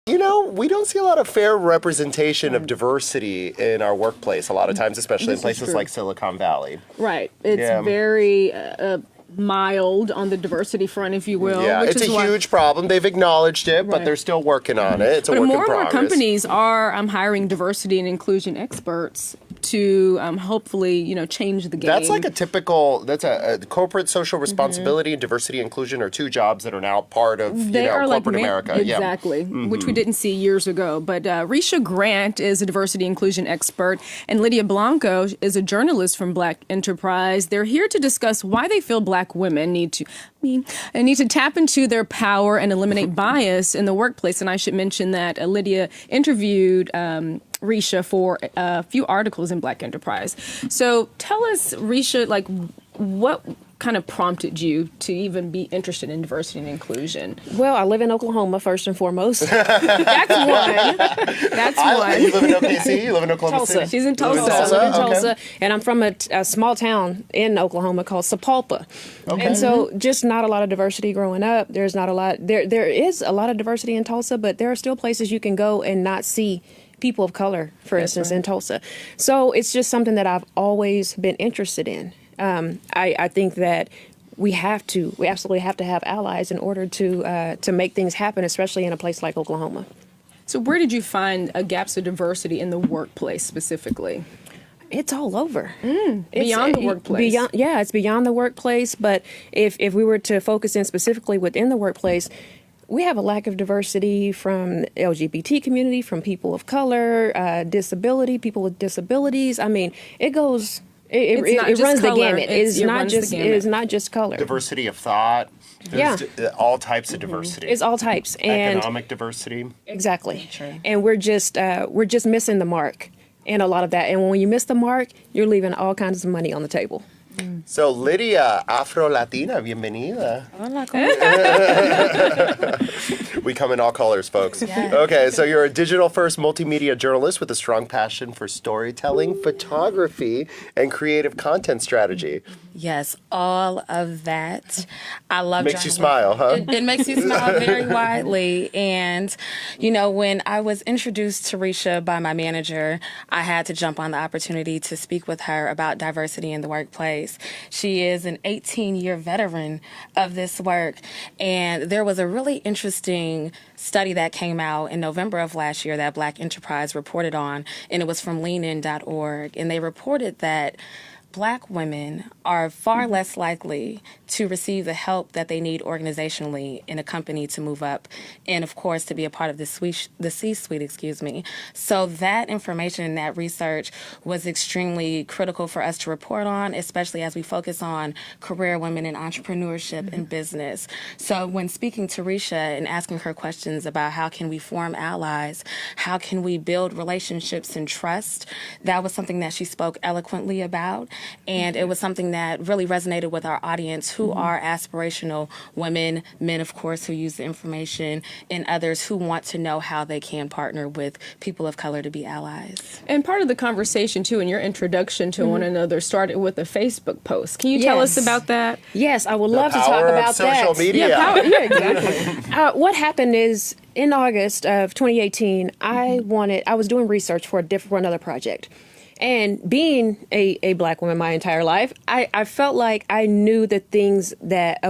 You know, we don't see a lot of fair representation of diversity in our workplace a lot of times, especially in places like Silicon Valley. Right. It's very mild on the diversity front, if you will. Yeah, which it's is a huge problem. They've acknowledged it, but Right. they're still working on it. It's a work in more progress. and more companies are hiring diversity and inclusion experts to hopefully, change the game. That's like that's a corporate social responsibility and diversity inclusion are two jobs that are now part of, corporate America. Exactly, which we didn't see years ago. But Risha Grant is a diversity inclusion expert, and Lydia Blanco is a journalist from Black Enterprise. They're here to discuss why they feel Black women need to tap into their power and eliminate bias in the workplace. And I should mention that Lydia interviewed Risha for a few articles in Black Enterprise. So tell us, Risha, what kind of prompted you to even be interested in diversity and inclusion? Well, I live in Oklahoma, first and foremost. That's one. That's one. You live in OKC? You live in Oklahoma Tulsa. City? She's in Tulsa. I live in Tulsa, Okay. and I'm from a small town in Oklahoma called Sapulpa. Okay. And so just not a lot of diversity growing up. There's not a lot. There is a lot of diversity in Tulsa, but there are still places you can go and not see people of color, for instance, in Tulsa. So it's just something that I've always been interested in. I think that we absolutely have to have allies in order to make things happen, especially in a place like Oklahoma. So where did you find gaps of diversity in the workplace specifically? It's all over. Beyond the workplace. It's beyond the workplace. But if we were to focus in specifically within the workplace, we have a lack of diversity from the LGBT community, from people of color, disability, people with disabilities. I mean, it goes. It runs the gamut. It's not just color. Diversity of thought. There's all types of diversity. It's all types. And economic diversity. Exactly. And we're just missing the mark in a lot of that. And when you miss the mark, you're leaving all kinds of money on the table. So, Lydia, Afro-Latina, bienvenida. Hola, We come in all colors, folks. Okay, so you're a digital-first multimedia journalist with a strong passion for storytelling, photography, and creative content strategy. Yes, all of that. I love Makes you journalism. smile, huh? It makes you smile very widely. And, when I was introduced to Risha by my manager, I had to jump on the opportunity to speak with her about diversity in the workplace. She is an 18-year veteran of this work. And there was a really interesting study that came out in November of last year that Black Enterprise reported on, and it was from leanin.org. And they reported that Black women are far less likely to receive the help that they need organizationally in a company to move up and, of course, to be a part of the C-suite, So that information and that research was extremely critical for us to report on, especially as we focus on career women in entrepreneurship and business. So when speaking to Risha and asking her questions about how can we form allies, how can we build relationships and trust, that was something that she spoke eloquently about. And it was something that really resonated with our audience, who are aspirational women, men, of course, who use the information, and others who want to know how they can partner with people of color to be allies. And part of the conversation, too, in your introduction to one another started with a Facebook post. Can you tell us about that? Yes, I would love to talk Power about of social that. media. Exactly. What happened is in August of 2018, I was doing research for another project. And being a Black woman my entire life, I felt like I knew the things that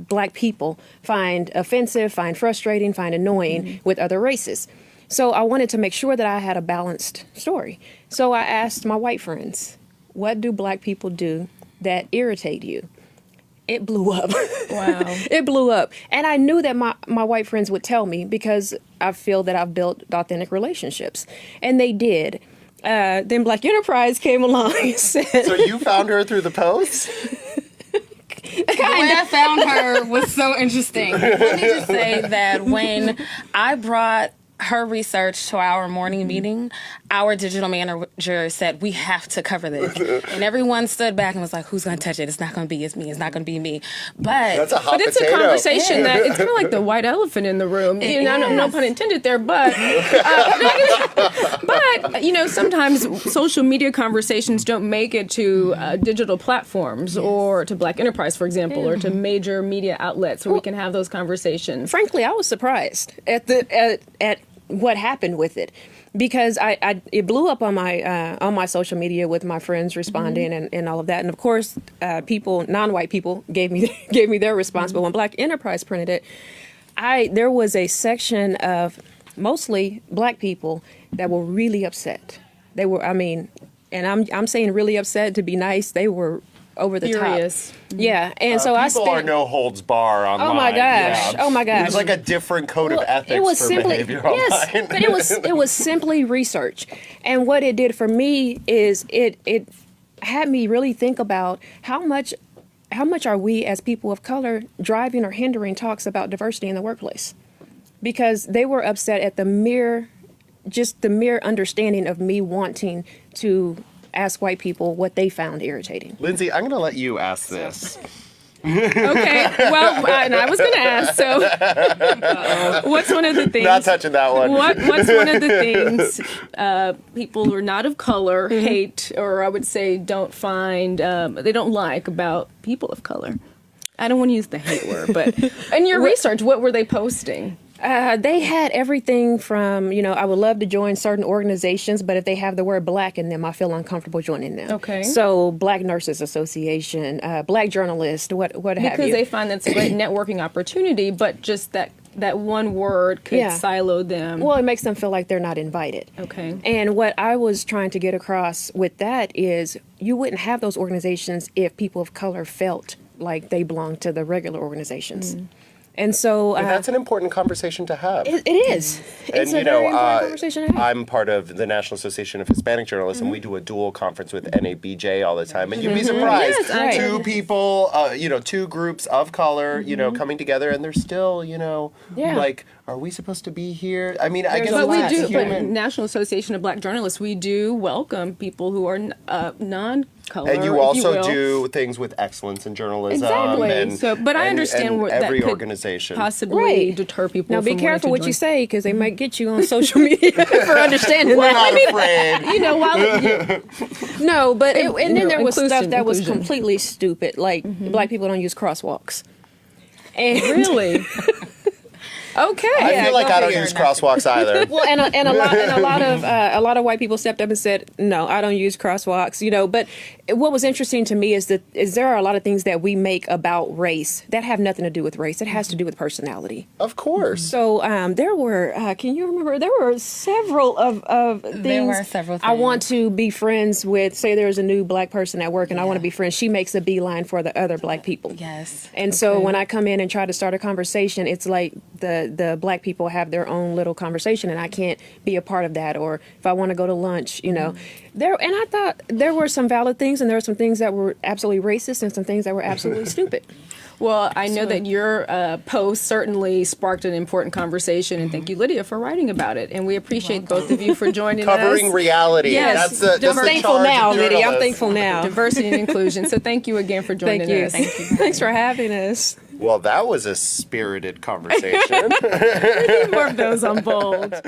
Black people find offensive, find frustrating, find annoying with other races. So I wanted to make sure that I had a balanced story. So I asked my white friends, what do Black people do that irritate you? It blew up. Wow. It blew up. And I knew that my white friends would tell me because I feel that I've built authentic relationships. And they did. Then Black Enterprise came along and said... So you found her through the post? The way I found her was so interesting. Let me just say that when I brought her research to our morning meeting, our digital manager said, we have to cover this. And everyone stood back and was like, who's going to touch it? It's not going to be me. It's not going to be me. But That's a hot But it's potato. a conversation that it's kind of like the white elephant in the room. You know, no pun intended there, but sometimes social media conversations don't make it to digital platforms or to Black Enterprise, for example, or to major media outlets where we can have those conversations. Frankly, I was surprised at what happened with it, because it blew up on my social media with my friends responding and all of that, and of course, non-white people gave me their response. But when Black Enterprise printed it, there was a section of mostly Black people that were really upset. They were, and I'm saying really upset to be nice. They were over the Furious. top. Yeah, and so I People spent. are no holds bar online. Oh my gosh! Yeah. Oh my gosh! There's like a different code of ethics it was for simply, behavior yes, online. but it was simply research, and what it did for me is it had me really think about how much are we as people of color driving or hindering talks about diversity in the workplace, because they were upset at the mere understanding of me wanting to ask white people what they found irritating. Lindsay, I'm going to let you ask this. Okay, well, and I was going to ask, so what's one of the things... Not touching that one. What's one of the things people who are not of color hate, or I would say don't find, they don't like about people of color? I don't want to use the hate word, but in your research, what were they posting? They had everything from, I would love to join certain organizations, but if they have the word Black in them, I feel uncomfortable joining them. Okay. So Black Nurses Association, Black Journalists, what have you. Because they find that's a great networking opportunity, but just that one word could silo them. Well, it makes them feel like they're not invited. Okay. And what I was trying to get across with that is you wouldn't have those organizations if people of color felt like they belonged to the regular organizations. And so But that's an important conversation to have. it is. It's a very important conversation to have. I'm part of the National Association of Hispanic Journalists, and we do a dual conference with NABJ all the time. And you'd be surprised, Yes, I two do. people, two groups of color, coming together, and they're still, like, are we supposed to be here? I mean, I guess But we it's do, but human. National Association of Black Journalists, we do welcome people who are non-color. And you if also will. do things with excellence in journalism. Exactly. And, But I and- understand and where that every could organization. possibly Right. deter people. Now, be from wanting careful to what join. you say, because they might get you on social media for understanding We're that. not afraid. You know, while No, but and then there was stuff that was inclusion. completely stupid, like Black people don't use crosswalks. And really. Okay. I feel like go I don't figure. use crosswalks either. well, and a lot of white people stepped up and said, "No, I don't use crosswalks." But what was interesting to me is there are a lot of things that we make about race that have nothing to do with race. It has to do with personality. Of course. So there were. Can you remember? There were several of things. There were several I want things. to be friends with. Say there's a new Black person at work, and I want to be friends. She makes a beeline for the other Black people. Yes. And so when I come in and try to start a conversation, it's like the Black people have their own little conversation, and I can't be a part of that. Or if I want to go to lunch, there. And I thought there were some valid things, and there were some things that were absolutely racist, and some things that were absolutely stupid. Well, I know that your post certainly sparked an important conversation, and thank you, Lydia, for writing about it. And we appreciate both of you for joining us. Covering reality. Yes. That's the I'm thankful charge of now, Lydia. I'm journalists. thankful now. Diversity and inclusion. So thank you again for joining Thank you. us. Thank you. Thanks for having us. Well, that was a spirited conversation. More of those on Bold.